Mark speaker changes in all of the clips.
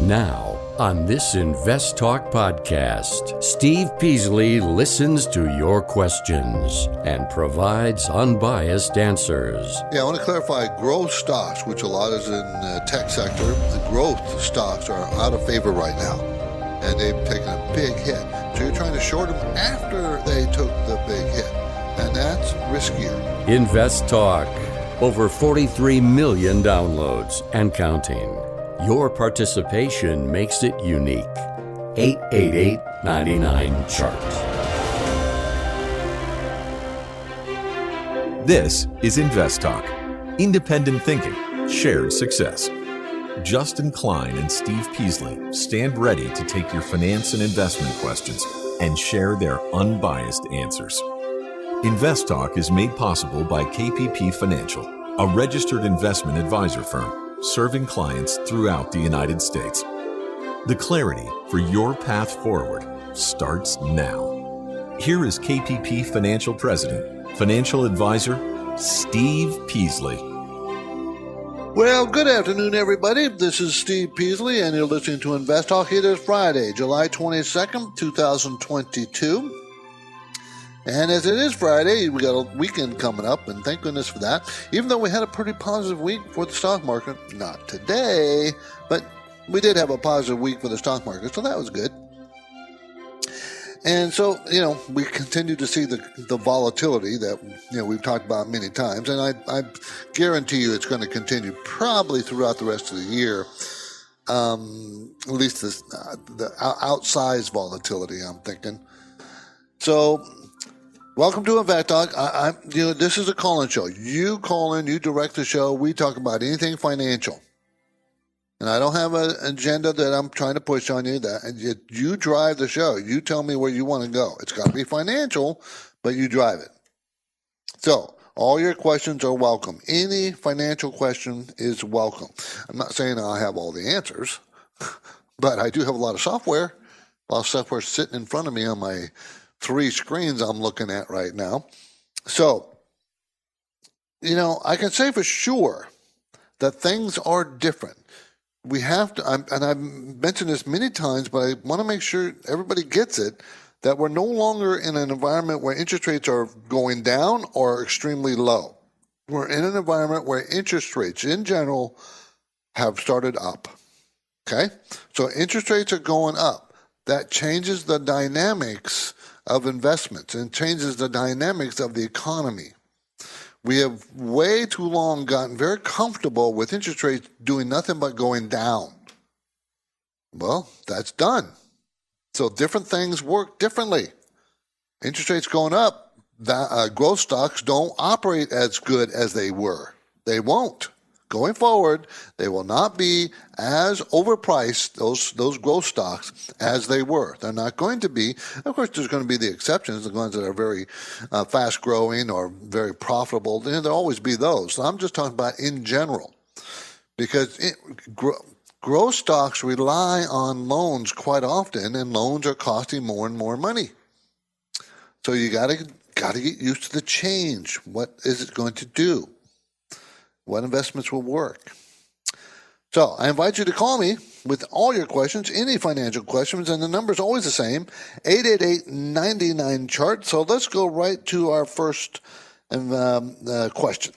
Speaker 1: Now, on this InvestTalk podcast, Steve Peasley listens to your questions and provides unbiased answers.
Speaker 2: Yeah, I want to clarify growth stocks, which a lot is in the tech sector. The growth stocks are out of favor right now, and they've taken a big hit. So you're trying to short them after they took the big hit, and that's riskier.
Speaker 1: InvestTalk, over 43 million downloads and counting. Your participation makes it unique. 888-99-CHART.
Speaker 3: This is InvestTalk. Independent thinking, shared success. Justin Klein and Steve Peasley stand ready to take your finance and investment questions and share their unbiased answers. InvestTalk is made possible by KPP Financial, a registered investment advisor firm serving clients throughout the United States. The clarity for your path forward starts now. Here is KPP Financial President, Financial Advisor, Steve Peasley.
Speaker 2: Well, good afternoon, everybody. This is Steve Peasley, and you're listening to InvestTalk. It is Friday, July 22nd, 2022. And as it is Friday, we got a weekend coming up, and thank goodness for that. Even though we had a pretty positive week for the stock market, not today, but we did have a positive week for the stock market, so that was good. And so, we continue to see the volatility that, we've talked about many times, and I guarantee you it's going to continue probably throughout the rest of the year, at least the outsized volatility, I'm thinking. So, welcome to InvestTalk. This is a call-in show. You call in, you direct the show. We talk about anything financial. And I don't have an agenda that I'm trying to push on you. You drive the show. You tell me where you want to go. It's got to be financial, but you drive it. So all your questions are welcome. Any financial question is welcome. I'm not saying I have all the answers, but I do have a lot of software. A lot of software sitting in front of me on my 3 screens I'm looking at right now. So, I can say for sure that things are different. We have to, and I've mentioned this many times, but I want to make sure everybody gets it, that we're no longer in an environment where interest rates are going down or extremely low. We're in an environment where interest rates in general have started up. Okay? So interest rates are going up. That changes the dynamics of investments and changes the dynamics of the economy. We have way too long gotten very comfortable with interest rates doing nothing but going down. Well, that's done. So different things work differently. Interest rates going up, growth stocks don't operate as good as they were. They won't. Going forward, they will not be as overpriced, those growth stocks, as they were. They're not going to be. Of course, there's going to be the exceptions, the ones that are very fast-growing or very profitable. There'll always be those. So I'm just talking about in general, because growth stocks rely on loans quite often, and loans are costing more and more money. So you got to get used to the change. What is it going to do? What investments will work? So I invite you to call me with all your questions, any financial questions, and the number is always the same, 888-99-CHART. So let's go right to our first question.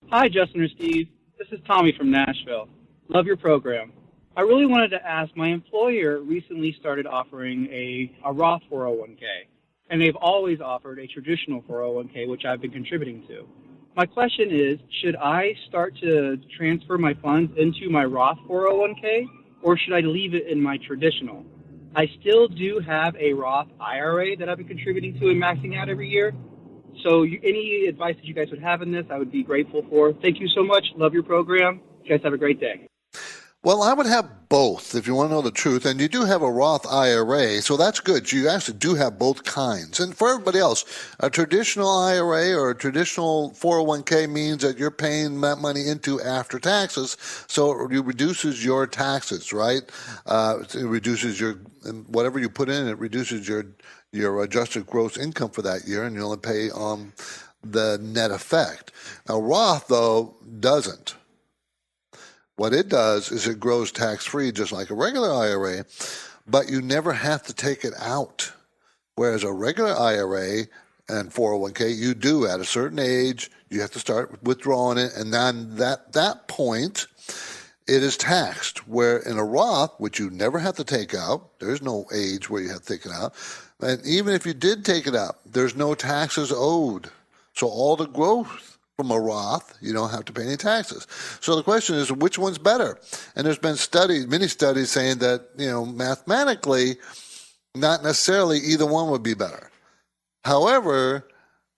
Speaker 4: Hi, Justin or Steve. This is Tommy from Nashville. Love your program. I really wanted to ask, my employer recently started offering a Roth 401k, and they've always offered a traditional 401k, which I've been contributing to. My question is, should I start to transfer my funds into my Roth 401k, or should I leave it in my traditional? I still do have a Roth IRA that I've been contributing to and maxing out every year. So any advice that you guys would have in this, I would be grateful for. Thank you so much. Love your program. You guys have a great day.
Speaker 2: Well, I would have both if you want to know the truth. And you do have a Roth IRA, so that's good. You actually do have both kinds. And for everybody else, a traditional IRA or a traditional 401k means that you're paying that money into after taxes, so it reduces your taxes, right? It reduces your, whatever you put in, it reduces your adjusted gross income for that year, and you only pay on the net effect. Now, Roth, though, doesn't. What it does is it grows tax-free just like a regular IRA, but you never have to take it out. Whereas a regular IRA and 401k, you do at a certain age, you have to start withdrawing it, and then that point, it is taxed. Where in a Roth, which you never have to take out, there's no age where you have to take it out, and even if you did take it out, there's no taxes owed. So all the growth from a Roth, you don't have to pay any taxes. So the question is, which one's better? And there's been many studies saying that, mathematically, not necessarily either one would be better. However,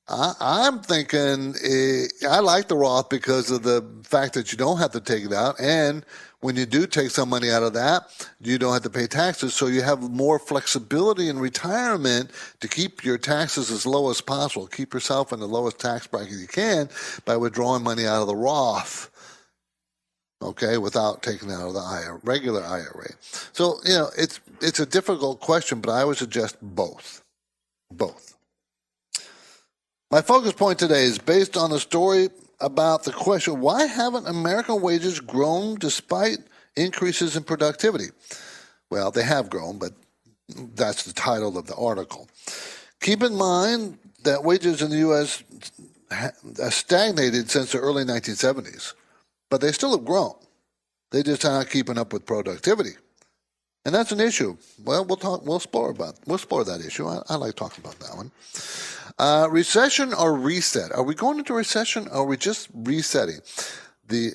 Speaker 2: I'm thinking I like the Roth because of the fact that you don't have to take it out. And when you do take some money out of that, you don't have to pay taxes. So you have more flexibility in retirement to keep your taxes as low as possible. Keep yourself in the lowest tax bracket you can by withdrawing money out of the Roth, okay, without taking it out of the regular IRA. So, it's a difficult question, but I would suggest both. My focus point today is based on the story about the question, why haven't American wages grown despite increases in productivity? Well, they have grown, but that's the title of the article. Keep in mind that wages in the U.S. stagnated since the early 1970s, but they still have grown. They just are not keeping up with productivity. And that's an issue. Well, we'll explore that issue. I like talking about that one. Recession or reset? Are we going into recession or are we just resetting? And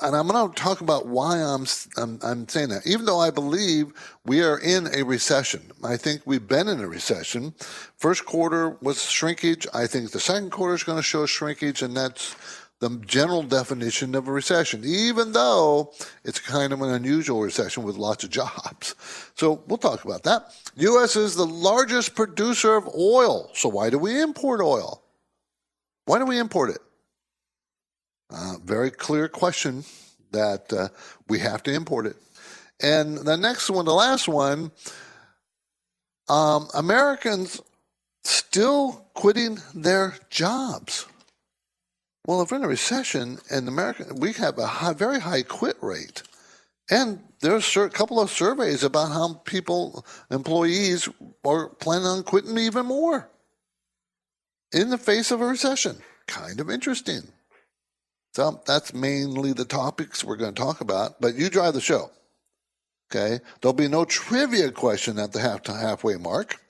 Speaker 2: I'm going to talk about why I'm saying that. Even though I believe we are in a recession, I think we've been in a recession. First quarter was shrinkage. I think the second quarter is going to show shrinkage, and that's the general definition of a recession, even though it's kind of an unusual recession with lots of jobs. So we'll talk about that. U.S. is the largest producer of oil. So why do we import oil? Why do we import it? Very clear question that we have to import it. And the next one, the last one, Americans still quitting their jobs. Well, if we're in a recession in America, we have a very high quit rate. And there's a couple of surveys about how employees are planning on quitting even more in the face of a recession. Kind of interesting. So that's mainly the topics we're going to talk about, but you drive the show. Okay? There'll be no trivia question at the halfway mark,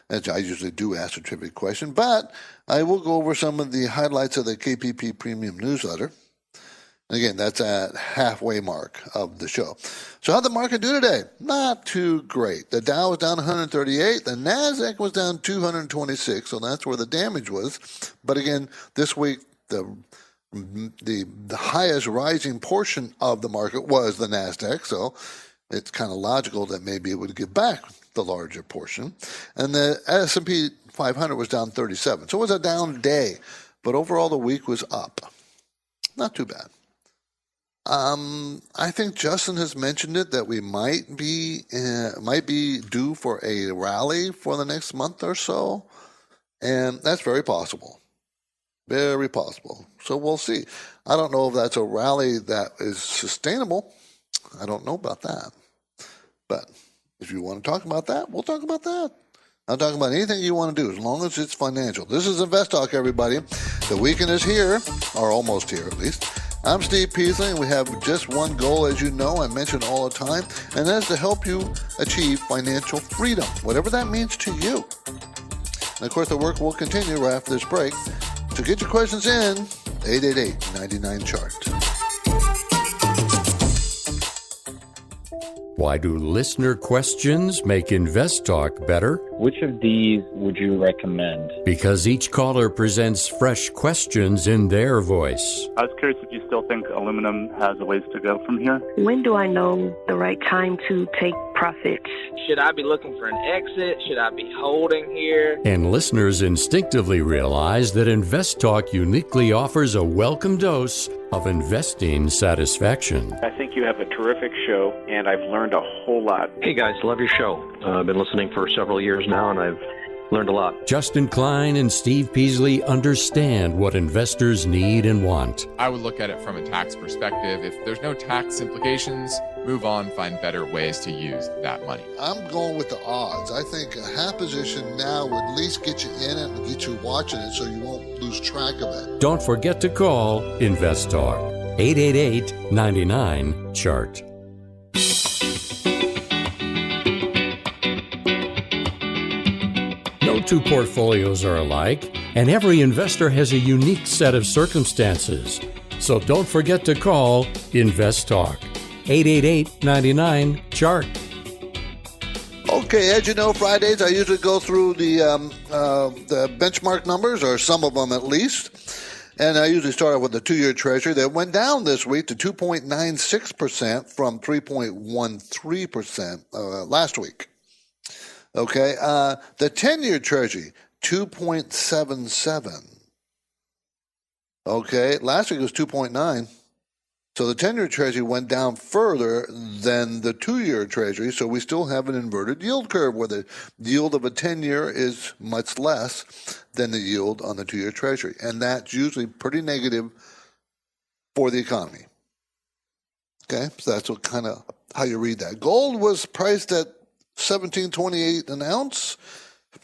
Speaker 2: as I usually do ask a trivia question, but I will go over some of the highlights of the KPP Premium newsletter. And again, that's at halfway mark of the show. So how'd the market do today? Not too great. The Dow was down 138. The NASDAQ was down 226, so that's where the damage was. But again, this week, the highest rising portion of the market was the NASDAQ, so it's kind of logical that maybe it would give back the larger portion. And the S&P 500 was down 37. So it was a down day, but overall the week was up. Not too bad. I think Justin has mentioned it that we might be due for a rally for the next month or so, and that's very possible. Very possible. So we'll see. I don't know if that's a rally that is sustainable. I don't know about that. But if you want to talk about that, we'll talk about that. I'll talk about anything you want to do as long as it's financial. This is InvestTalk, everybody. The weekend is here, or almost here at least. I'm Steve Peasley, and we have just one goal, as you know, I mention all the time, and that is to help you achieve financial freedom, whatever that means to you. And of course, the work will continue right after this break. So get your questions in, 888-99-CHART.
Speaker 1: Why do listener questions make InvestTalk better?
Speaker 5: Which of these would you recommend?
Speaker 1: Because each caller presents fresh questions in their voice.
Speaker 6: I was curious if you still think aluminum has a ways to go from here.
Speaker 7: When do I know the right time to take profits?
Speaker 8: Should I be looking for an exit? Should I be holding here?
Speaker 1: And listeners instinctively realize that InvestTalk uniquely offers a welcome dose of investing satisfaction.
Speaker 9: I think you have a terrific show, and I've learned a whole lot.
Speaker 10: Hey guys, love your show. I've been listening for several years now, and I've Learned a lot.
Speaker 1: Justin Klein and Steve Peasley understand what investors need and want.
Speaker 11: I would look at it from a tax perspective. If there's no tax implications, move on, find better ways to use that money.
Speaker 2: I'm going with the odds. I think a half position now would at least get you in it and get you watching it so you won't lose track of it.
Speaker 1: Don't forget to call InvestTalk, 888-99-CHART. No two portfolios are alike, and every investor has a unique set of circumstances. So don't forget to call InvestTalk, 888-99-CHART.
Speaker 2: Okay, as you know, Fridays I usually go through the benchmark numbers, or some of them at least. And I usually start off with the 2-year Treasury that went down this week to 2.96% from 3.13% last week. Okay, the 10-year Treasury, 2.77. Okay, last week was 2.9. So the 10-year Treasury went down further than the 2-year Treasury, so we still have an inverted yield curve where the yield of a 10-year is much less than the yield on the 2-year Treasury. And that's usually pretty negative for the economy. Okay, so that's what kind of how you read that. Gold was priced at $17.28 an ounce.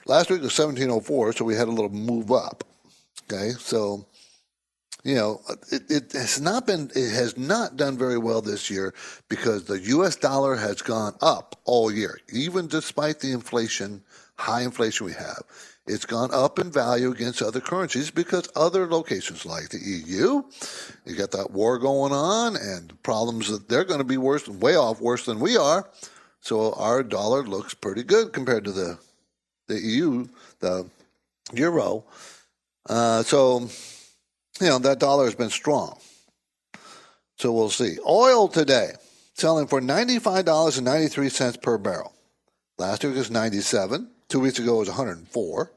Speaker 2: Last week was $17.04, so we had a little move up. Okay, so it has not done very well this year because the U.S. dollar has gone up all year, even despite the high inflation we have. It's gone up in value against other currencies because other locations like the EU, you got that war going on and problems that they're going to be worse than we are. So our dollar looks pretty good compared to the EU, the euro. That dollar has been strong. So we'll see. Oil today, selling for $95.93 per barrel. Last week was 97. 2 weeks ago it was 104.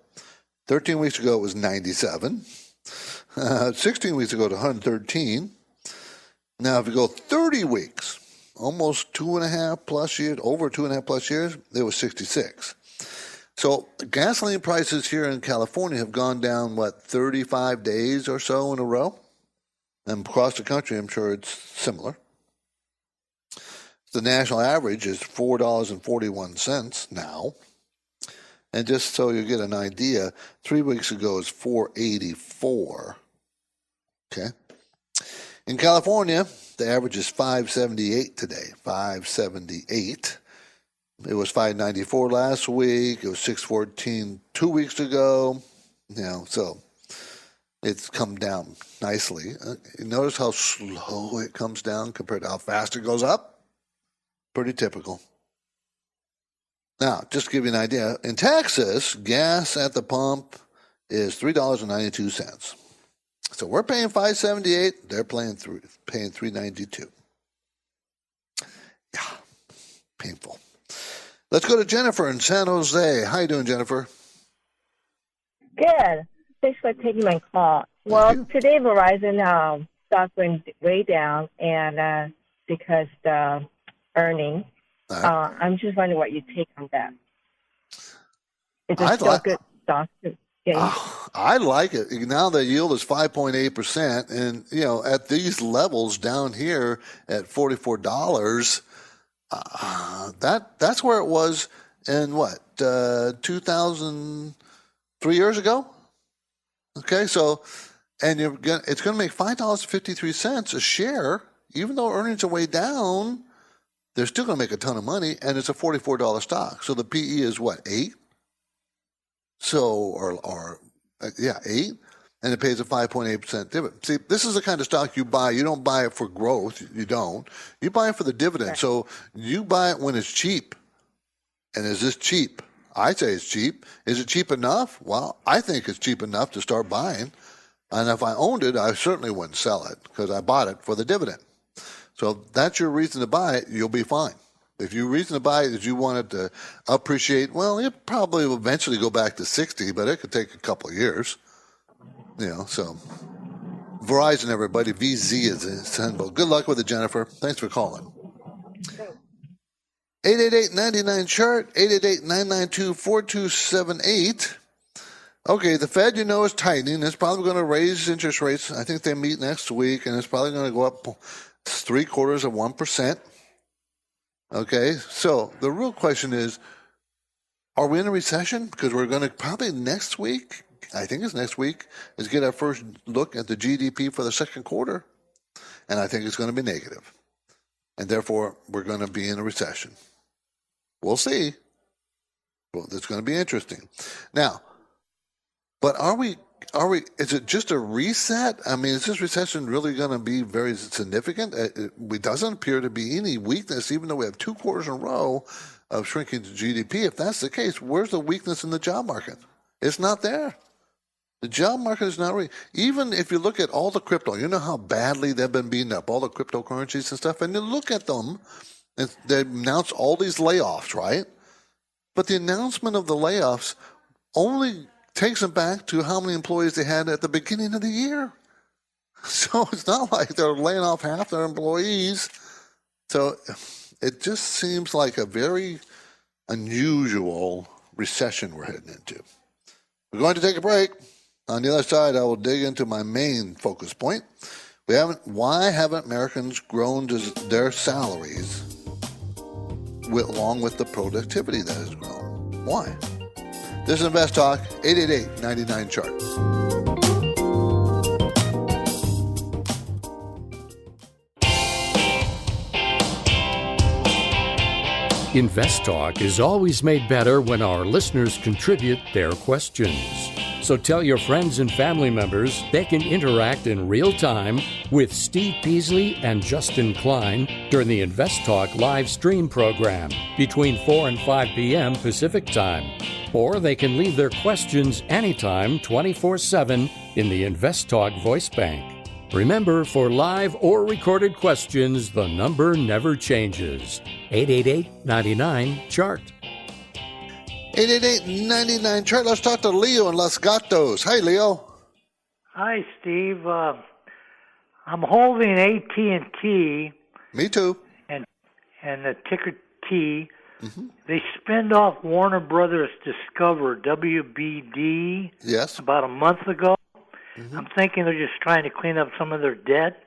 Speaker 2: 13 weeks ago it was 97. 16 weeks ago it was 113. Now if you go 30 weeks, almost 2.5 plus years, over 2.5 plus years, it was 66. So gasoline prices here in California have gone down, 35 days or so in a row? And across the country, I'm sure it's similar. The national average is $4.41 now. And just so you get an idea, 3 weeks ago it was $4.84. Okay. In California, the average is $5.78 today, $5.78. It was $5.94 last week. It was $6.14 2 weeks ago. So it's come down nicely. You notice how slow it comes down compared to how fast it goes up? Pretty typical. Now, just to give you an idea, in Texas, gas at the pump is $3.92. So we're paying $5.78. They're paying $3.92. Yeah, painful. Let's go to Jennifer in San Jose. How you doing, Jennifer?
Speaker 12: Good. Thanks for taking my call. Well, today Verizon stock went way down, and because the earnings, I'm just wondering what you take on that. Is it still a good stock to gain?
Speaker 2: I like it. Now the yield is 5.8%, and at these levels down here at $44. That's where it was in 2003 years ago. Okay, so and it's going to make $5.53 a share, even though earnings are way down. They're still going to make a ton of money, and it's a $44 stock. So the PE is 8? So 8, and it pays a 5.8% dividend. See, this is the kind of stock you buy. You don't buy it for growth. You don't. You buy it for the dividend. Right. So you buy it when it's cheap. And is this cheap? I say it's cheap. Is it cheap enough? Well, I think it's cheap enough to start buying. And if I owned it, I certainly wouldn't sell it because I bought it for the dividend. So if that's your reason to buy it, you'll be fine. If your reason to buy it is you want it to appreciate, well, it probably will eventually go back to 60, but it could take a couple of years. So Verizon, everybody, VZ is in Senville. Good luck with it, Jennifer. Thanks for calling. 888-99-CHART, 888-992-4278. Okay, the Fed, is tightening. It's probably going to raise interest rates. I think they meet next week, and it's probably going to go up 0.75%. Okay, so the real question is, are we in a recession? Because we're going to probably next week, I think it's next week, is get our first look at the GDP for the second quarter. And I think it's going to be negative. And therefore, we're going to be in a recession. We'll see. Well, it's going to be interesting. Now, but are we, is it just a reset? I mean, is this recession really going to be very significant? It doesn't appear to be any weakness, even though we have 2 quarters in a row of shrinking GDP. If that's the case, where's the weakness in the job market? It's not there. The job market is not really, even if you look at all the crypto, you know how badly they've been beaten up, all the cryptocurrencies and stuff, and you look at them, and they announce all these layoffs, right? But the announcement of the layoffs only takes them back to how many employees they had at the beginning of the year. So it's not like they're laying off half their employees. So it just seems like a very unusual recession we're heading into. We're going to take a break. On the other side, I will dig into my main focus point. Why haven't Americans grown their salaries along with the productivity that has grown? Why? This is InvestTalk, 888-99-CHART.
Speaker 1: InvestTalk is always made better when our listeners contribute their questions. So tell your friends and family members they can interact in real time with Steve Peasley and Justin Klein during the InvestTalk live stream program between 4 and 5 p.m. Pacific Time. Or they can leave their questions anytime, 24/7, in the InvestTalk voice bank. Remember, for live or recorded questions, the number never changes. 888-99-CHART.
Speaker 2: 888-99-CHART. Let's talk to Leo in Los Gatos. Hi, Leo.
Speaker 10: Hi, Steve. I'm holding AT&T.
Speaker 2: Me too.
Speaker 10: And the ticker T.
Speaker 2: Mm-hmm.
Speaker 10: They spinned off Warner Brothers Discover, WBD,
Speaker 2: yes,
Speaker 10: about a month ago.
Speaker 2: Mm-hmm.
Speaker 10: I'm thinking they're just trying to clean up some of their debt.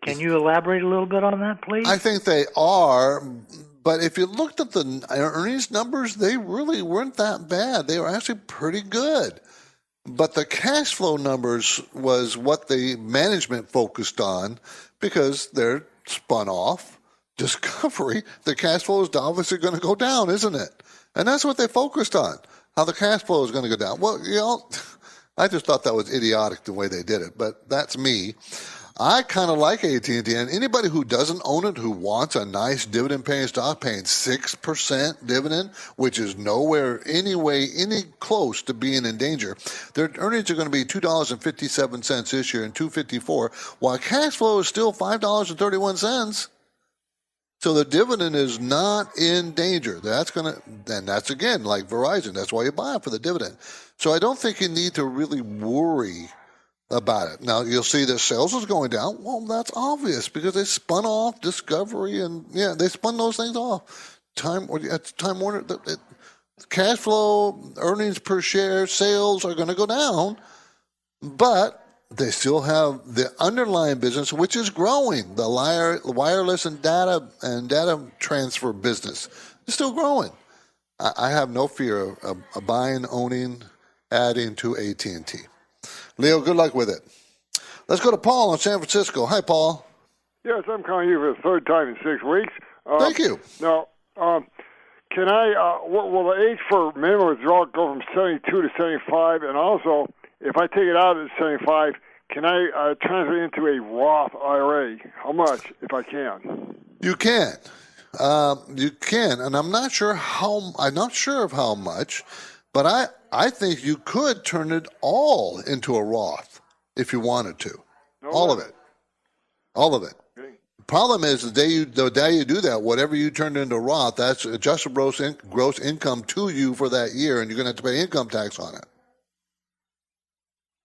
Speaker 10: Can you elaborate a little bit on that, please?
Speaker 2: I think they are, but if you looked at the earnings numbers, they really weren't that bad. They were actually pretty good. But the cash flow numbers was what the management focused on because they're spun off. Discovery, the cash flow is obviously going to go down, isn't it? And that's what they focused on, how the cash flow is going to go down. Well, I just thought that was idiotic the way they did it, but that's me. I kind of like AT&T, and anybody who doesn't own it, who wants a nice dividend-paying stock, paying 6% dividend, which is nowhere any close to being in danger. Their earnings are going to be $2.57 this year and $2.54, while cash flow is still $5.31. So the dividend is not in danger. And that's again like Verizon. That's why you buy it, for the dividend. So I don't think you need to really worry about it. Now you'll see that sales is going down. Well, that's obvious because they spun off Discovery and they spun those things off. Time Warner, cash flow, earnings per share, sales are going to go down, but they still have the underlying business, which is growing. The wireless and data transfer business is still growing. I have no fear of buying, owning, adding to AT&T. Leo, good luck with it. Let's go to Paul in San Francisco. Hi, Paul.
Speaker 13: Yes, I'm calling you for the third time in 6 weeks.
Speaker 2: Thank you.
Speaker 13: Now, can I? Will the age for minimum withdrawal go from 72 to 75? And also, if I take it out at 75, can I transfer it into a Roth IRA? How much, if I can?
Speaker 2: You can. You can, and I'm not sure of how much, but I think you could turn it all into a Roth if you wanted to. All of it. Okay. The problem is the day you do that, whatever you turn into Roth, that's adjusted gross income to you for that year, and you're going to have to pay income tax on it.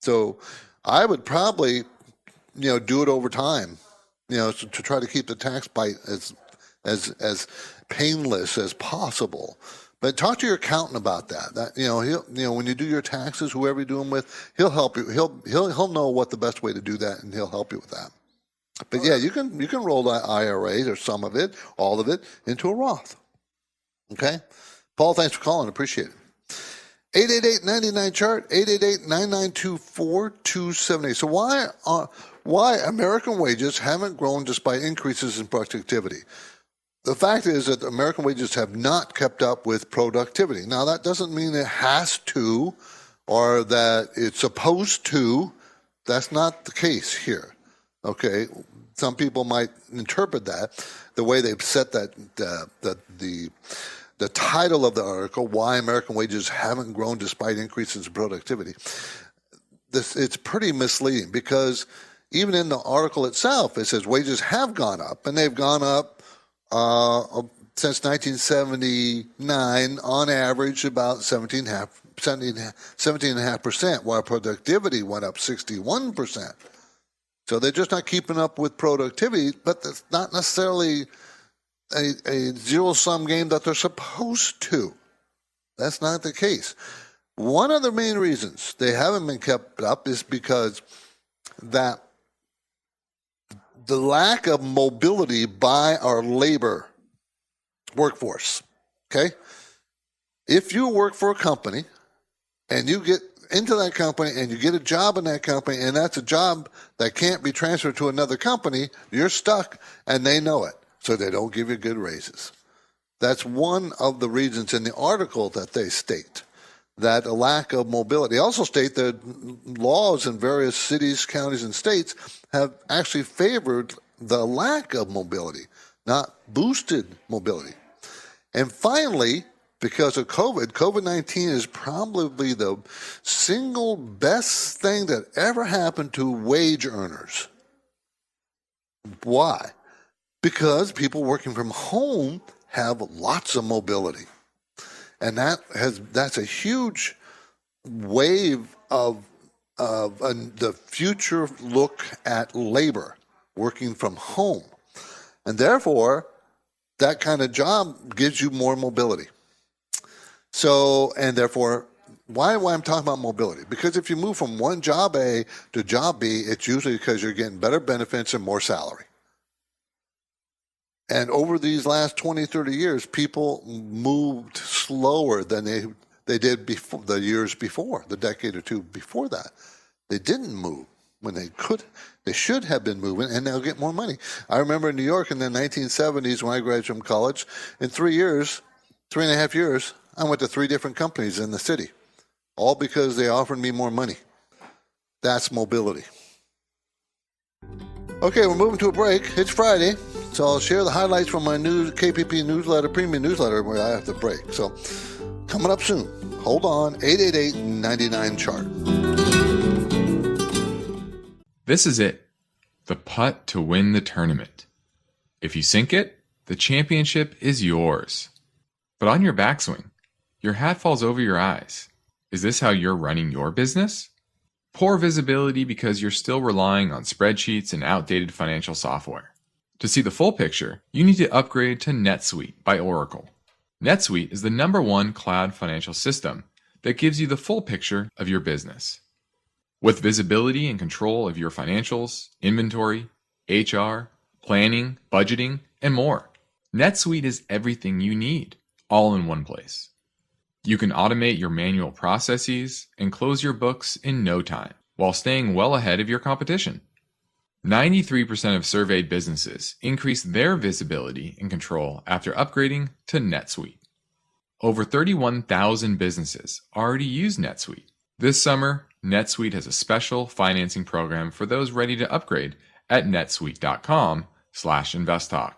Speaker 2: So I would probably, do it over time, to try to keep the tax bite as painless as possible. But talk to your accountant about that. He'll when you do your taxes, whoever you do them with, he'll help you. He'll know what the best way to do that, and he'll help you with that. But yeah, you can roll that IRAs or some of it, all of it, into a Roth. Okay, Paul, thanks for calling. Appreciate it. 888-99-CHART, 888-992-4278. So why American wages haven't grown despite increases in productivity? The fact is that American wages have not kept up with productivity. Now, that doesn't mean it has to or that it's supposed to. That's not the case here. Okay, some people might interpret that the way they've set that the title of the article, Why American Wages Haven't Grown Despite Increases in Productivity. It's pretty misleading because even in the article itself, it says wages have gone up, and they've gone up since 1979 on average about 17.5%, while productivity went up 61%. So they're just not keeping up with productivity, but that's not necessarily a zero-sum game that they're supposed to. That's not the case. One of the main reasons they haven't been kept up is because that the lack of mobility by our labor workforce, okay? If you work for a company and you get into that company and you get a job in that company and that's a job that can't be transferred to another company, you're stuck and they know it. So they don't give you good raises. That's one of the reasons in the article that they state that a lack of mobility. They also state that laws in various cities, counties, and states have actually favored the lack of mobility, not boosted mobility. And finally, because of COVID-19 is probably the single best thing that ever happened to wage earners. Why? Because people working from home have lots of mobility. And that's a huge wave of the future look at labor working from home. And therefore, that kind of job gives you more mobility. So, and therefore, why I'm talking about mobility? Because if you move from one job A to job B, it's usually because you're getting better benefits and more salary. And over these last 20, 30 years, people moved slower than they did before, the years before, the decade or two before that. They didn't move when they could. They should have been moving, and they'll get more money. I remember in New York in the 1970s when I graduated from college, in 3.5 years, I went to 3 different companies in the city, all because they offered me more money. That's mobility. Okay, we're moving to a break. It's Friday. So I'll share the highlights from my new KPP newsletter, premium newsletter, where I have to break. So coming up soon. Hold on, 888-99-CHART.
Speaker 11: This is it. The putt to win the tournament. If you sink it, the championship is yours. But on your backswing, your hat falls over your eyes. Is this how you're running your business? Poor visibility because you're still relying on spreadsheets and outdated financial software. To see the full picture, you need to upgrade to NetSuite by Oracle. NetSuite is the #1 cloud financial system that gives you the full picture of your business. With visibility and control of your financials, inventory, HR, planning, budgeting, and more. NetSuite is everything you need, all in one place. You can automate your manual processes and close your books in no time, while staying well ahead of your competition. 93% of surveyed businesses increased their visibility and control after upgrading to NetSuite. Over 31,000 businesses already use NetSuite. This summer, NetSuite has a special financing program for those ready to upgrade at netsuite.com/investtalk.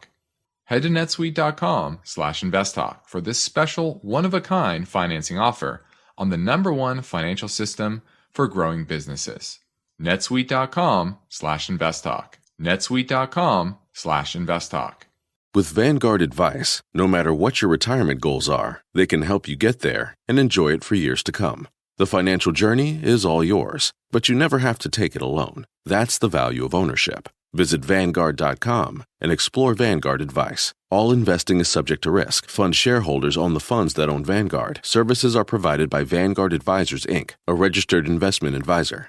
Speaker 11: Head to netsuite.com/investtalk for this special one-of-a-kind financing offer on the #1 financial system for growing businesses. netsuite.com/investtalk. netsuite.com/investtalk.
Speaker 14: With Vanguard Advice, no matter what your retirement goals are, they can help you get there and enjoy it for years to come. The financial journey is all yours, but you never have to take it alone. That's the value of ownership. Visit Vanguard.com and explore Vanguard advice. All investing is subject to risk. Fund shareholders own the funds that own Vanguard. Services are provided by Vanguard Advisors, Inc., a registered investment advisor.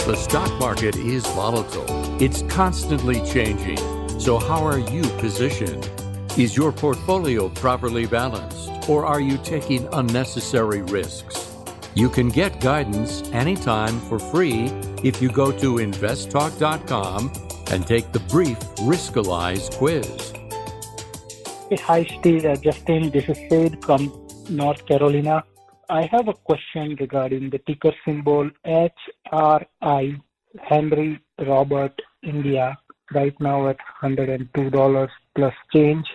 Speaker 1: The stock market is volatile. It's constantly changing. So how are you positioned? Is your portfolio properly balanced, or are you taking unnecessary risks? You can get guidance anytime for free if you go to InvestTalk.com and take the brief Riskalyze quiz.
Speaker 15: Hey, hi, Steve. Justin, this is Sid from North Carolina. I have a question regarding the ticker symbol HRI, Henry Robert India, right now at $102 plus change.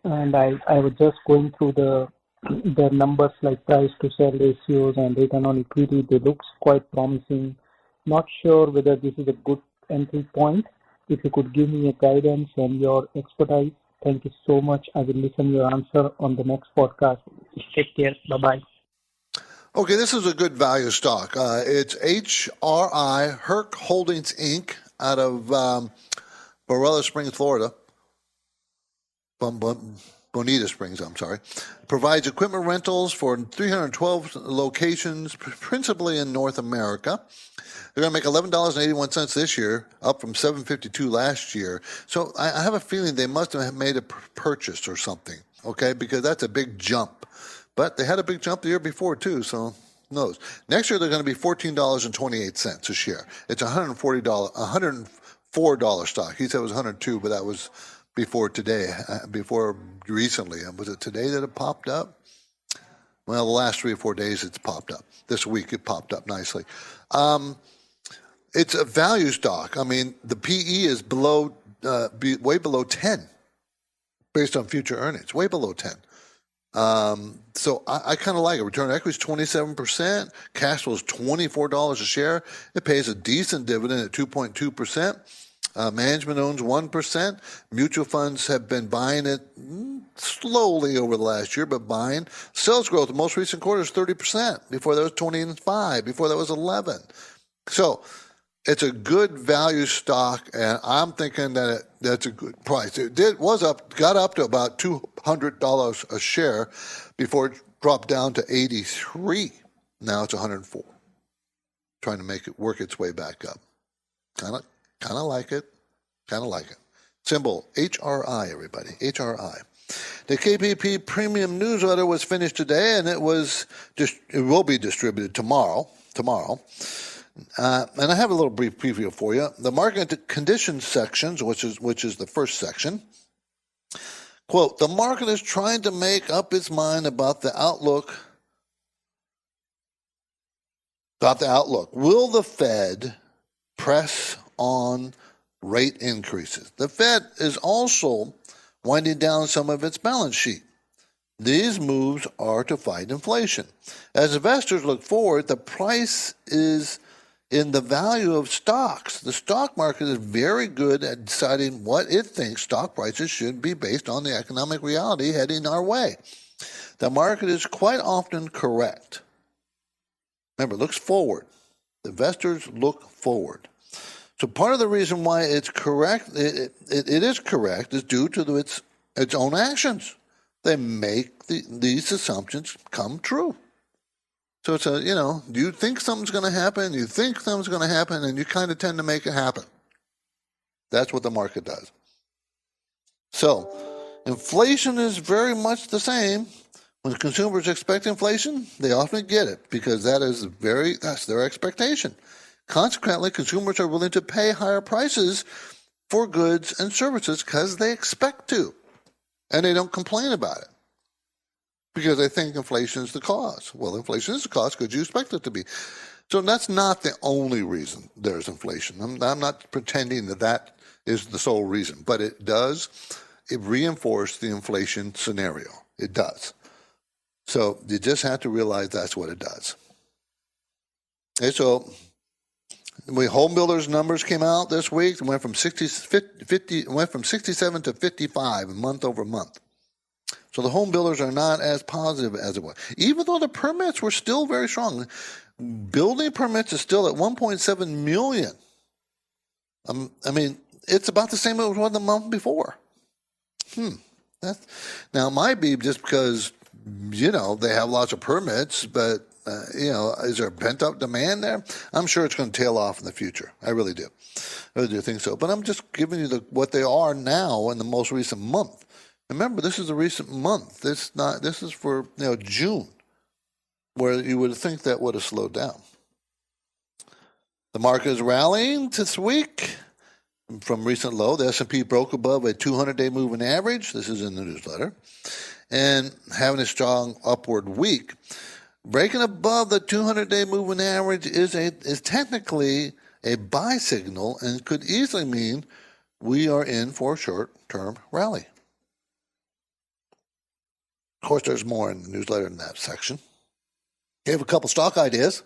Speaker 15: And I was just going through the numbers like price to sell ratios and return on equity. They look quite promising. Not sure whether this is a good entry point. If you could give me a guidance and your expertise, thank you so much. I will listen to your answer on the next podcast. Take care. Bye-bye.
Speaker 2: Okay, this is a good value stock. It's HRI, Herc Holdings, Inc., out of Barrella Springs, Florida. Bonita Springs, I'm sorry. Provides equipment rentals for 312 locations, principally in North America. They're going to make $11.81 this year, up from $7.52 last year. So I have a feeling they must have made a purchase or something, okay, because that's a big jump. But they had a big jump the year before, too, so who knows. Next year, they're going to be $14.28 a share. It's $104 stock. He said it was $102, but that was before today, before recently. Was it today that it popped up? Well, the last 3 or 4 days it's popped up. This week it popped up nicely. It's a value stock. I mean, the PE is below, way below 10 based on future earnings, way below 10. So I kind of like it. Return on equity is 27%. Cash flow is $24 a share. It pays a decent dividend at 2.2%. Management owns 1%. Mutual funds have been buying it slowly over the last year, but buying. Sales growth, the most recent quarter is 30%. Before that was 25. Before that was 11. So it's a good value stock, and I'm thinking that that's a good price. It got up to about $200 a share before it dropped down to 83. Now it's 104. Trying to make it work its way back up. Kind of like it. Kind of like it. Symbol HRI, everybody. HRI. The KPP Premium Newsletter was finished today, and it will be distributed tomorrow. And I have a little brief preview for you. The market conditions sections, which is the first section. Quote, the market is trying to make up its mind about the outlook. Will the Fed press on rate increases? The Fed is also winding down some of its balance sheet. These moves are to fight inflation. As investors look forward, the price is in the value of stocks. The stock market is very good at deciding what it thinks stock prices should be based on the economic reality heading our way. The market is quite often correct. Remember, it looks forward. Investors look forward. So part of the reason why it's correct, it is correct, is due to its own actions. They make these assumptions come true. So it's you think something's going to happen, and you kind of tend to make it happen. That's what the market does. So inflation is very much the same. When consumers expect inflation, they often get it because that's their expectation. Consequently, consumers are willing to pay higher prices for goods and services because they expect to, and they don't complain about it because they think inflation is the cause. Well, inflation is the cause because you expect it to be. So that's not the only reason there's inflation. I'm not pretending that is the sole reason, but it reinforces the inflation scenario. It does. So you just have to realize that's what it does. Okay, so when home builders numbers came out this week, it went from 67 to 55 month over month. So the home builders are not as positive as it was, even though the permits were still very strong. building permits is still at 1.7 million. I mean, it's about the same as it was the month before. Now, it might be just because, they have lots of permits, but, is there pent-up demand there? I'm sure it's going to tail off in the future. I really do. I really do think so. But I'm just giving you what they are now in the most recent month. Remember, this is a recent month. This is for June, where you would think that would have slowed down. The market is rallying this week from recent low. The S&P broke above a 200-day moving average. This is in the newsletter. And having a strong upward week. Breaking above the 200-day moving average is technically a buy signal and could easily mean we are in for a short-term rally. Of course, there's more in the newsletter in that section. Gave a couple stock ideas.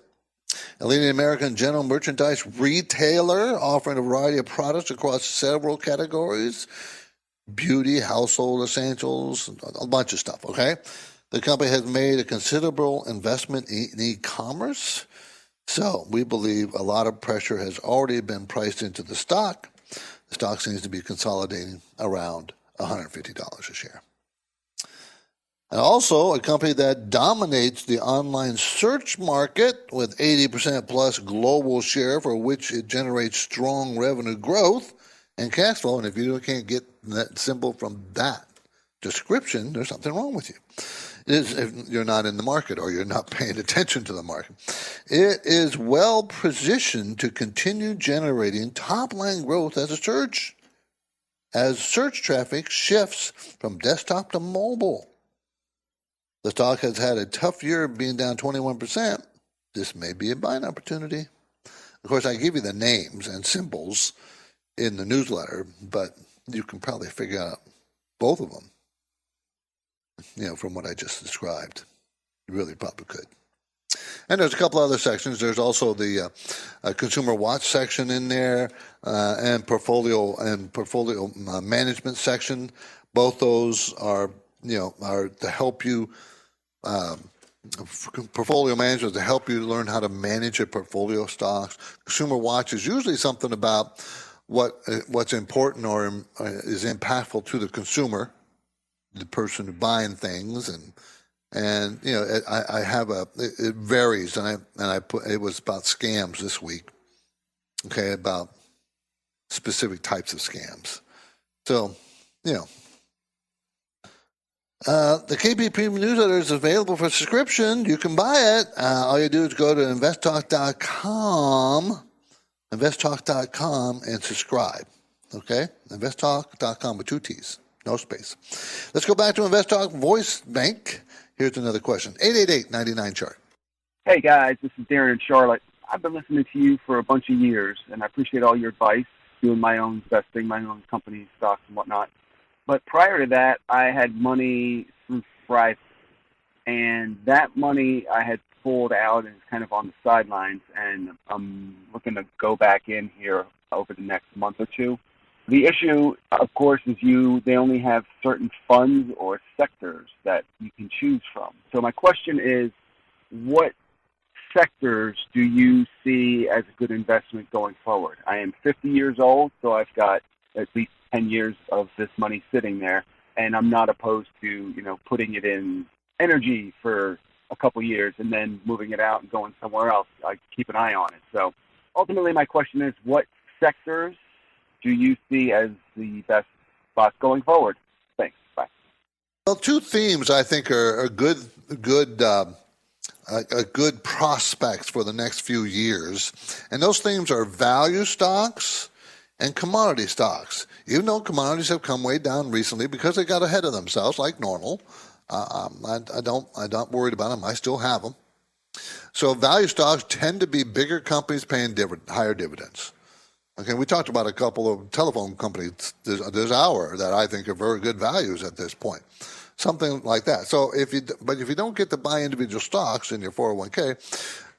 Speaker 2: A leading American general merchandise retailer offering a variety of products across several categories. Beauty, household essentials, a bunch of stuff, okay? The company has made a considerable investment in e-commerce. So we believe a lot of pressure has already been priced into the stock. The stock seems to be consolidating around $150 a share. And also a company that dominates the online search market with 80% plus global share for which it generates strong revenue growth and cash flow. And if you can't get that symbol from that description, there's something wrong with you. It is if you're not in the market or you're not paying attention to the market. It is well positioned to continue generating top-line growth as search traffic shifts from desktop to mobile. The stock has had a tough year, being down 21%. This may be a buying opportunity. Of course, I give you the names and symbols in the newsletter, but you can probably figure out both of them, from what I just described. You really probably could. And there's a couple other sections. There's also the consumer watch section in there and portfolio management section. Both those are to help you. Portfolio management to help you learn how to manage your portfolio of stocks. Consumer watch is usually something about what's important or is impactful to the consumer, the person buying things, and I have it varies, and I put it was about scams this week. Okay, about specific types of scams. So the KP Premium Newsletter is available for subscription. You can buy it. All you do is go to InvestTalk.com, and subscribe. Okay? InvestTalk.com with 2 T's, no space. Let's go back to InvestTalk Voice Bank. Here's another question. 888-99-CHART.
Speaker 16: Hey, guys. This is Darren in Charlotte. I've been listening to you for a bunch of years, and I appreciate all your advice, doing my own investing, my own company stocks and whatnot. But prior to that, I had money through Verizon, and that money I had pulled out and is kind of on the sidelines, and I'm looking to go back in here over the next month or two. The issue, of course, is they only have certain funds or sectors that you can choose from. So my question is, what sectors do you see as a good investment going forward? I am 50 years old, so I've got at least 10 years of this money sitting there, and I'm not opposed to, putting it in energy for a couple years and then moving it out and going somewhere else. I keep an eye on it. So ultimately my question is, what sectors do you see as the best spots going forward? Thanks. Bye.
Speaker 2: Well, 2 themes I think are good prospects for the next few years, and those themes are value stocks and commodity stocks. Even though commodities have come way down recently because they got ahead of themselves like normal, I'm not worried about them. I still have them. So value stocks tend to be bigger companies paying higher dividends. Okay, we talked about a couple of telephone companies this hour that I think are very good values at this point. Something like that. So if you don't get to buy individual stocks in your 401k,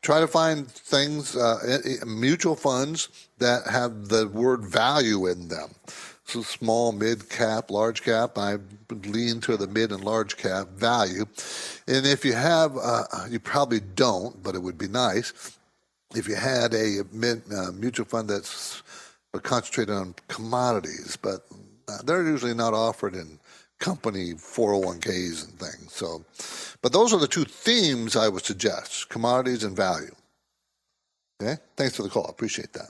Speaker 2: try to find things, mutual funds that have the word value in them. So small, mid cap, large cap. I lean to the mid and large cap value. And if you have, you probably don't, but it would be nice if you had a mutual fund that's concentrated on commodities, but they're usually not offered in company 401ks and things. So, but those are the two themes I would suggest: commodities and value. Okay, thanks for the call. Appreciate that.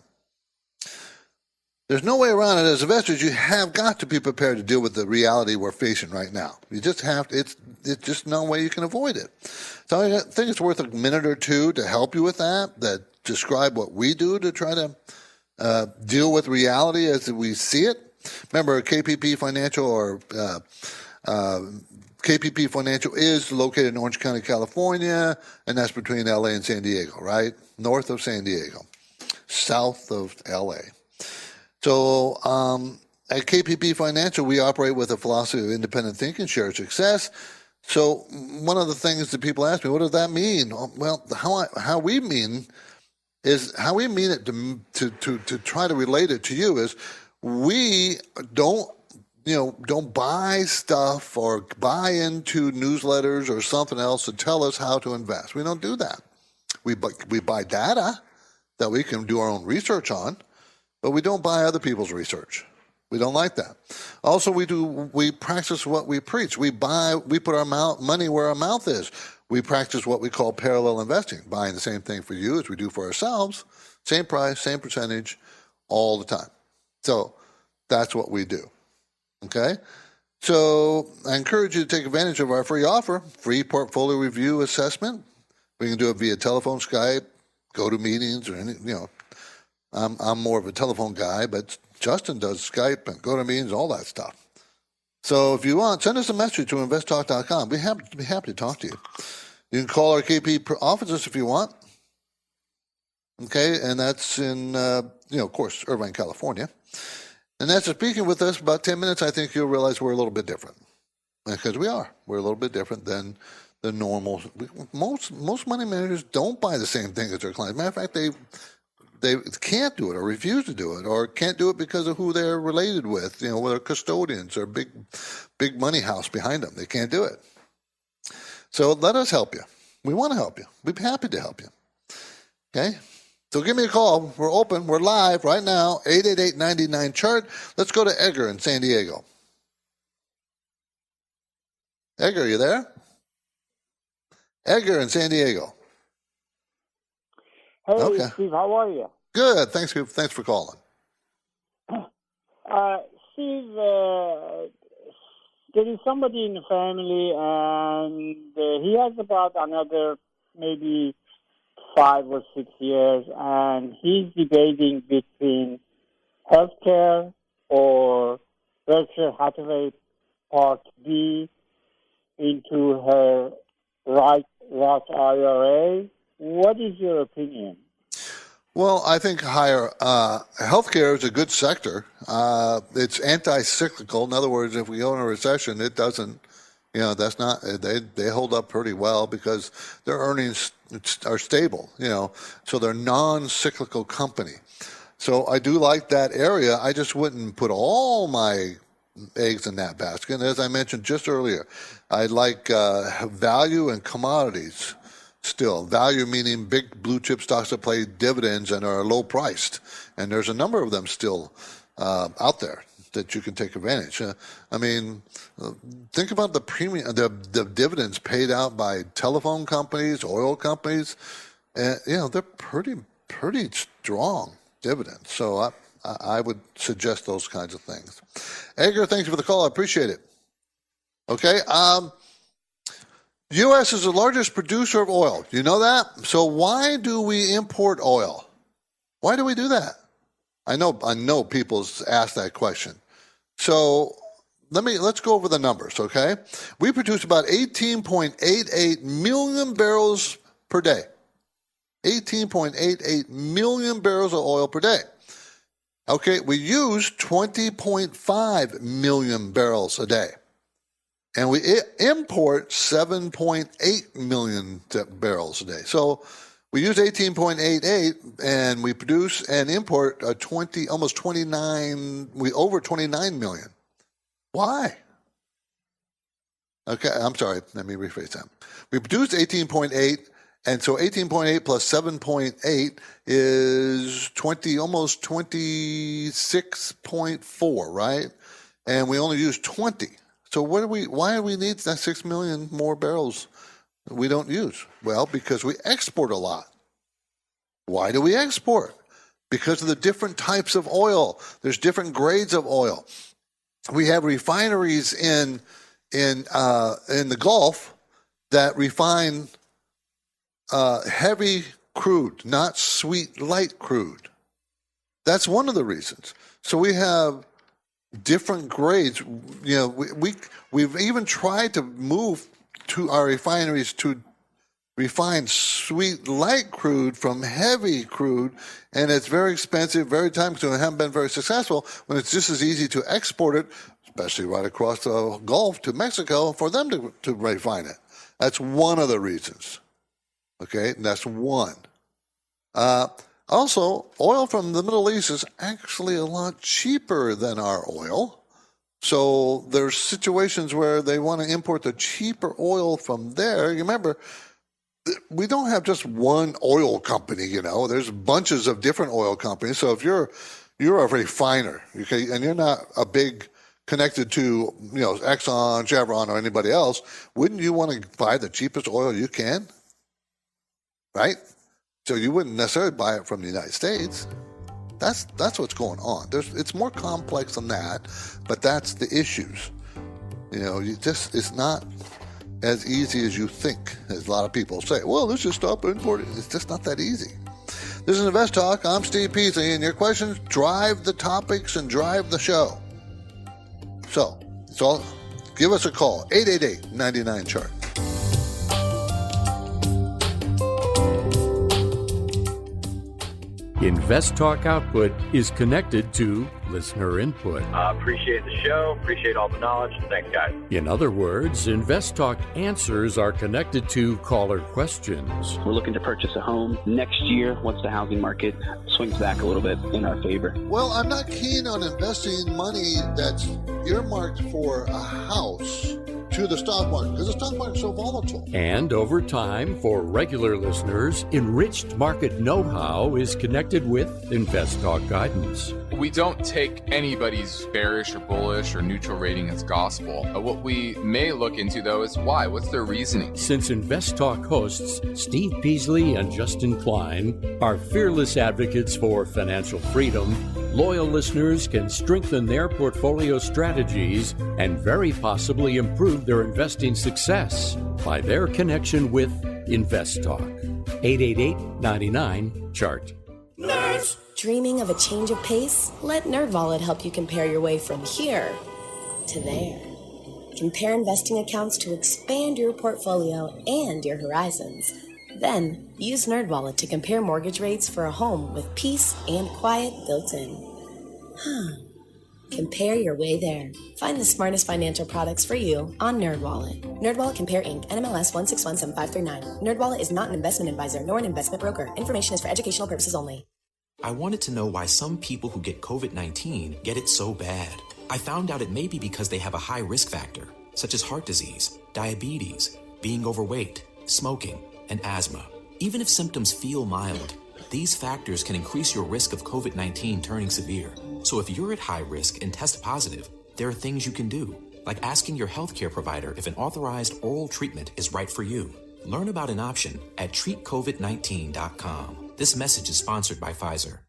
Speaker 2: There's no way around it. As investors, you have got to be prepared to deal with the reality we're facing right now. You just have to. It's just no way you can avoid it. So I think it's worth a minute or two to help you with that describe what we do to try to deal with reality as we see it. Remember, KPP Financial or KPP Financial is located in Orange County, California, and that's between LA and San Diego, right? North of San Diego, south of LA. So at KPP Financial, we operate with a philosophy of independent thinking, shared success. So one of the things that people ask me, what does that mean? Well, how we mean it to try to relate it to you is we don't buy stuff or buy into newsletters or something else to tell us how to invest. We don't do that. We buy data that we can do our own research on, but we don't buy other people's research. We don't like that. Also, we practice what we preach. We put our money where our mouth is. We practice what we call parallel investing, buying the same thing for you as we do for ourselves, same price, same percentage, all the time. So that's what we do. Okay? So I encourage you to take advantage of our free offer, free portfolio review assessment. We can do it via telephone, Skype, go to meetings, or any, I'm more of a telephone guy, but Justin does Skype and go to meetings, all that stuff. So if you want, send us a message to investtalk.com. We'd be happy to talk to you. You can call our KP offices if you want. Okay, and that's in, of course, Irvine, California. And after speaking with us about 10 minutes, I think you'll realize we're a little bit different. Because we are. We're a little bit different than the normal. Most money managers don't buy the same thing as their clients. Matter of fact, they can't do it or refuse to do it or can't do it because of who they're related with, whether custodians or big money house behind them. They can't do it. So let us help you. We want to help you. We'd be happy to help you. Okay? So give me a call. We're open. We're live right now, 888-99-CHART. Let's go to Edgar in San Diego. Edgar, are you there? Edgar in San Diego.
Speaker 17: Hey,
Speaker 2: okay.
Speaker 17: Steve, how are you?
Speaker 2: Good. Thanks for calling.
Speaker 17: Steve, there is somebody in the family, and he has about another maybe 5 or 6 years, and he's debating between healthcare or Berkshire Hathaway Part B into her Roth IRA. What is your opinion?
Speaker 2: Well, I think healthcare is a good sector. It's anti-cyclical. In other words, if we go in a recession, it doesn't, that's not, they hold up pretty well because their earnings are stable, so they're non-cyclical company. So I do like that area. I just wouldn't put all my eggs in that basket. And as I mentioned just earlier, I like value and commodities. Still, value meaning big blue chip stocks that pay dividends and are low priced, and there's a number of them still out there that you can take advantage. Think about the premium, the dividends paid out by telephone companies, oil companies, and they're pretty strong dividends. So I would suggest those kinds of things. Edgar, thanks for the call. I appreciate it. Okay. U.S. is the largest producer of oil. You know that? So why do we import oil? Why do we do that? I know people ask that question. So let's go over the numbers, okay? We produce about 18.88 million barrels per day. 18.88 million barrels of oil per day. Okay, we use 20.5 million barrels a day. And we import 7.8 million barrels a day. So We use 18.88, and we produce and import over 29 million. Why? Okay, I'm sorry. Let me rephrase that. We produced 18.8, and so 18.8 plus 7.8 is almost 26.4, right? And we only use 20. So why do we need that 6 million more barrels we don't use? Well, because we export a lot. Why do we export? Because of the different types of oil. There's different grades of oil. We have refineries in the Gulf that refine heavy crude, not sweet light crude. That's one of the reasons. So we have different grades. We've even tried to move to our refineries to refine sweet light crude from heavy crude, and it's very expensive, very time-consuming. Haven't been very successful when it's just as easy to export it, especially right across the Gulf to Mexico, for them to refine it. That's one of the reasons. Okay, and that's one. Also, oil from the Middle East is actually a lot cheaper than our oil. So there's situations where they want to import the cheaper oil from there. You remember, we don't have just one oil company, There's bunches of different oil companies. So if you're a refiner, okay, and you're not a big connected to, Exxon, Chevron, or anybody else, wouldn't you want to buy the cheapest oil you can? Right? So you wouldn't necessarily buy it from the United States. That's what's going on. It's more complex than that, but that's the issues. It's not as easy as you think, as a lot of people say. Well, let's just stop importing. It's just not that easy. This is Invest Talk. I'm Steve Peasley, and your questions drive the topics and drive the show. So, give us a call, 888-99-CHART.
Speaker 1: InvestTalk output is connected to listener input.
Speaker 18: Appreciate the show. Appreciate all the knowledge. Thanks, guys.
Speaker 1: In other words, InvestTalk answers are connected to caller questions.
Speaker 19: We're looking to purchase a home next year. Once the housing market swings back a little bit in our favor.
Speaker 2: Well, I'm not keen on investing money that's earmarked for a house to the stock market, because the stock market's so volatile.
Speaker 1: And over time, for regular listeners, enriched market know-how is connected with InvestTalk guidance.
Speaker 11: We don't take anybody's bearish or bullish or neutral rating as gospel. What we may look into, though, is why. What's their reasoning?
Speaker 1: Since InvestTalk hosts Steve Peasley and Justin Klein are fearless advocates for financial freedom, loyal listeners can strengthen their portfolio strategies and very possibly improve their investing success by their connection with InvestTalk. 888-99-CHART.
Speaker 20: Nerds! Dreaming of a change of pace? Let NerdWallet help you compare your way from here to there. Compare investing accounts to expand your portfolio and your horizons. Then, use NerdWallet to compare mortgage rates for a home with peace and quiet built in. Compare your way there. Find the smartest financial products for you on NerdWallet. NerdWallet Compare Inc. NMLS 1617539. NerdWallet is not an investment advisor nor an investment broker. Information is for educational purposes only.
Speaker 21: I wanted to know why some people who get COVID-19 get it so bad. I found out it may be because they have a high risk factor, such as heart disease, diabetes, being overweight, smoking, and asthma. Even if symptoms feel mild, these factors can increase your risk of COVID-19 turning severe. So if you're at high risk and test positive, there are things you can do, like asking your healthcare provider if an authorized oral treatment is right for you. Learn about an option at treatcovid19.com. This message is sponsored by Pfizer.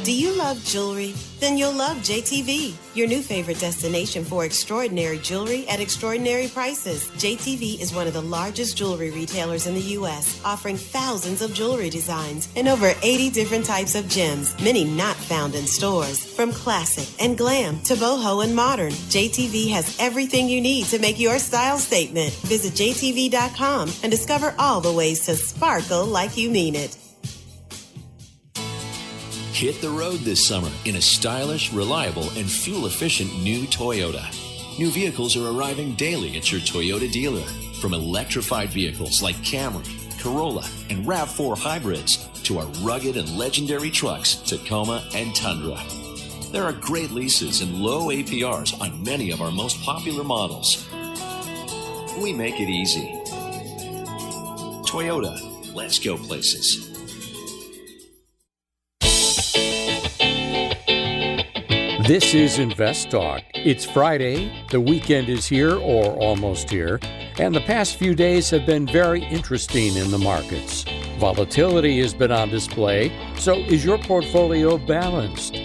Speaker 22: Do you love jewelry? Then you'll love JTV, your new favorite destination for extraordinary jewelry at extraordinary prices. JTV is one of the largest jewelry retailers in the U.S., offering thousands of jewelry designs and over 80 different types of gems, many not found in stores. From classic and glam to boho and modern, JTV has everything you need to make your style statement. Visit JTV.com and discover all the ways to sparkle like you mean it.
Speaker 23: Hit the road this summer in a stylish, reliable, and fuel-efficient new Toyota. New vehicles are arriving daily at your Toyota dealer. From electrified vehicles like Camry, Corolla, and RAV4 hybrids to our rugged and legendary trucks, Tacoma and Tundra. There are great leases and low APRs on many of our most popular models. We make it easy. Toyota, let's go places.
Speaker 1: This is InvestTalk. It's Friday, the weekend is here or almost here, and the past few days have been very interesting in the markets. Volatility has been on display, so is your portfolio balanced?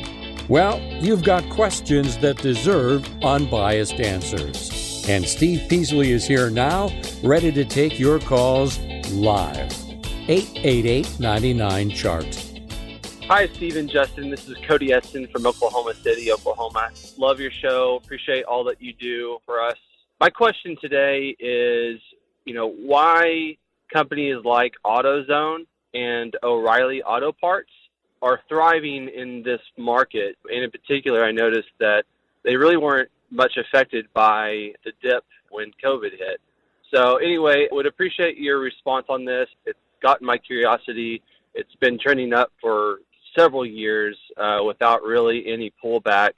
Speaker 1: Well, you've got questions that deserve unbiased answers. And Steve Peasley is here now, ready to take your calls live. 888-99-CHART.
Speaker 3: Hi, Steve and Justin. This is Cody Esten from Oklahoma City, Oklahoma. Love your show. Appreciate all that you do for us. My question today is, why companies like AutoZone and O'Reilly Auto Parts are thriving in this market. And in particular, I noticed that they really weren't much affected by the dip when COVID hit. So anyway, would appreciate your response on this. It's gotten my curiosity. It's been trending up for several years without really any pullback,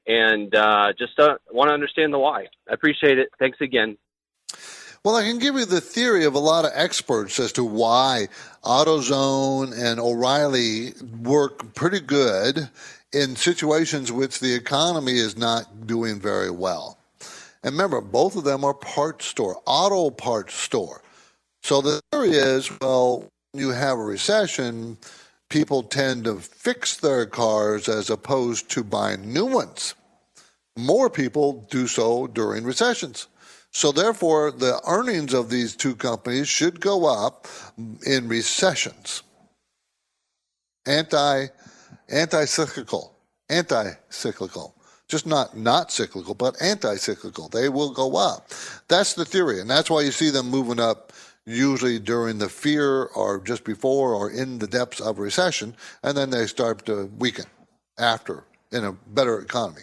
Speaker 3: and just want to understand the why. I appreciate it. Thanks again.
Speaker 2: Well, I can give you the theory of a lot of experts as to why AutoZone and O'Reilly work pretty good in situations which the economy is not doing very well. And remember, both of them are auto parts store. So the theory is, well, when you have a recession, people tend to fix their cars as opposed to buying new ones. More people do so during recessions. So therefore, the earnings of these two companies should go up in recessions. Anti-cyclical. Just not cyclical, but anti-cyclical. They will go up. That's the theory, and that's why you see them moving up usually during the fear or just before or in the depths of recession, and then they start to weaken after in a better economy.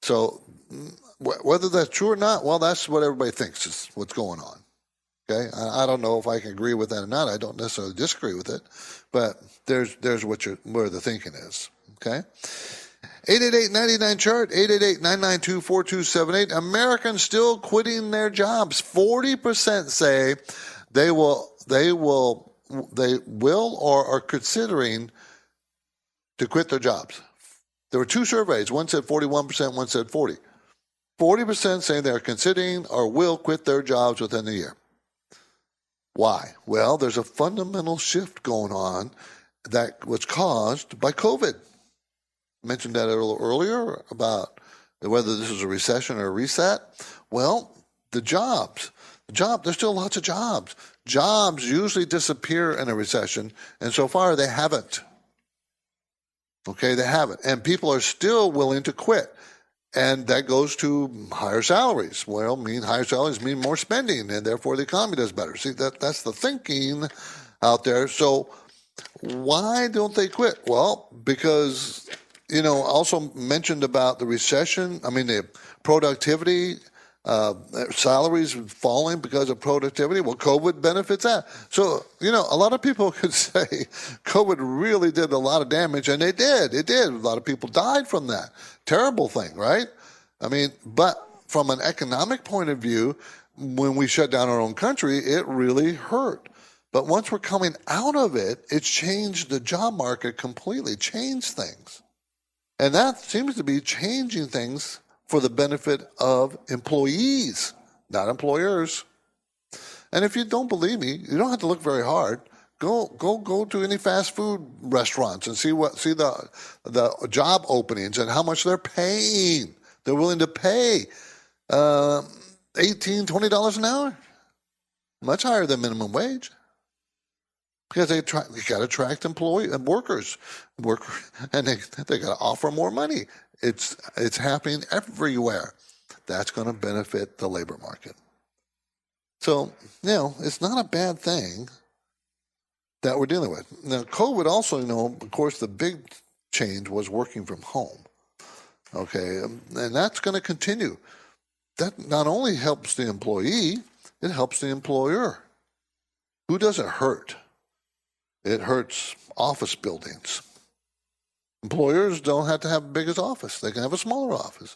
Speaker 2: So whether that's true or not, well, that's what everybody thinks is what's going on. Okay, I don't know if I can agree with that or not. I don't necessarily disagree with it, but there's where the thinking is. Okay. 888-99-CHART, 888-992-4278. Americans still quitting their jobs. 40% say they will or are considering to quit their jobs. There were two surveys. One said 41%, one said 40%. 40% saying they're considering or will quit their jobs within the year. Why? Well, there's a fundamental shift going on that was caused by COVID. Mentioned that a little earlier about whether this is a recession or a reset. Well, there's still lots of jobs. Jobs usually disappear in a recession, and so far they haven't. Okay, they haven't. And people are still willing to quit. And that goes to higher salaries. Well, higher salaries mean more spending, and therefore the economy does better. See, that's the thinking out there. So why don't they quit? Well, because also mentioned about the recession. The productivity, salaries falling because of productivity. Well, COVID benefits that. So, a lot of people could say COVID really did a lot of damage, and it did. It did. A lot of people died from that. Terrible thing, right? But from an economic point of view, when we shut down our own country, it really hurt. But once we're coming out of it, it's changed the job market completely, changed things. And that seems to be changing things for the benefit of employees, not employers. And if you don't believe me, you don't have to look very hard. Go to any fast food restaurants and see the job openings and how much they're paying. They're willing to pay $18, $20 an hour, much higher than minimum wage. Because they got to attract workers, and they got to offer more money. It's happening everywhere. That's going to benefit the labor market. So it's not a bad thing that we're dealing with. Now, COVID also, of course, the big change was working from home. Okay, and that's going to continue. That not only helps the employee, it helps the employer. Who does it hurt? It hurts office buildings. Employers don't have to have the biggest office. They can have a smaller office.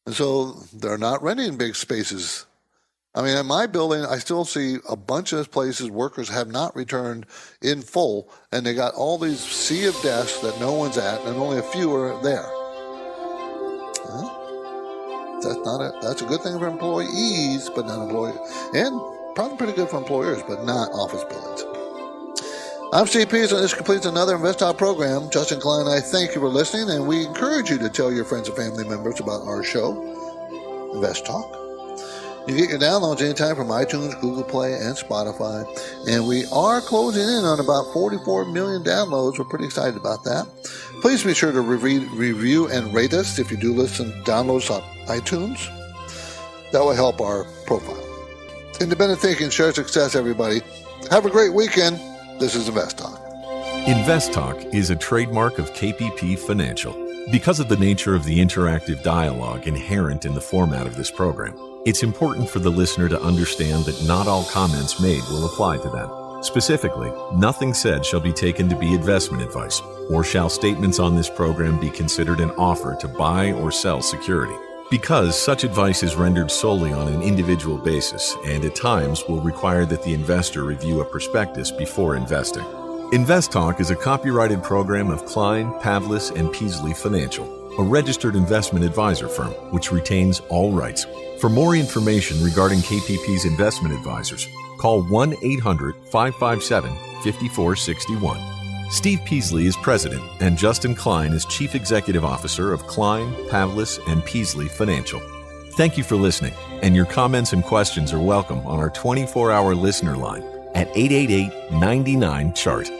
Speaker 2: And so they're not renting big spaces. I mean, in my building, I still see a bunch of places workers have not returned in full, and they got all these sea of desks that no one's at, and only a few are there. That's a good thing for employees, but not employees. And probably pretty good for employers, but not office buildings. I'm Steve Pease, and this completes another InvestTalk program. Justin Klein and I thank you for listening, and we encourage you to tell your friends and family members about our show, InvestTalk. You get your downloads anytime from iTunes, Google Play, and Spotify. And we are closing in on about 44 million downloads. We're pretty excited about that. Please be sure to review and rate us if you do downloads on iTunes. That will help our profile. Independent thinking, share success, everybody. Have a great weekend. This is InvestTalk.
Speaker 4: InvestTalk is a trademark of KPP Financial. Because of the nature of the interactive dialogue inherent in the format of this program, it's important for the listener to understand that not all comments made will apply to them. Specifically, nothing said shall be taken to be investment advice, or shall statements on this program be considered an offer to buy or sell security. Because such advice is rendered solely on an individual basis and at times will require that the investor review a prospectus before investing. InvestTalk is a copyrighted program of Klein, Pavlis, and Peasley Financial, a registered investment advisor firm which retains all rights. For more information regarding KPP's investment advisors, call 1-800-557-5461. Steve Peasley is president, and Justin Klein is chief executive officer of Klein, Pavlis, and Peasley Financial. Thank you for listening, and your comments and questions are welcome on our 24-hour listener line at 888-99-CHART.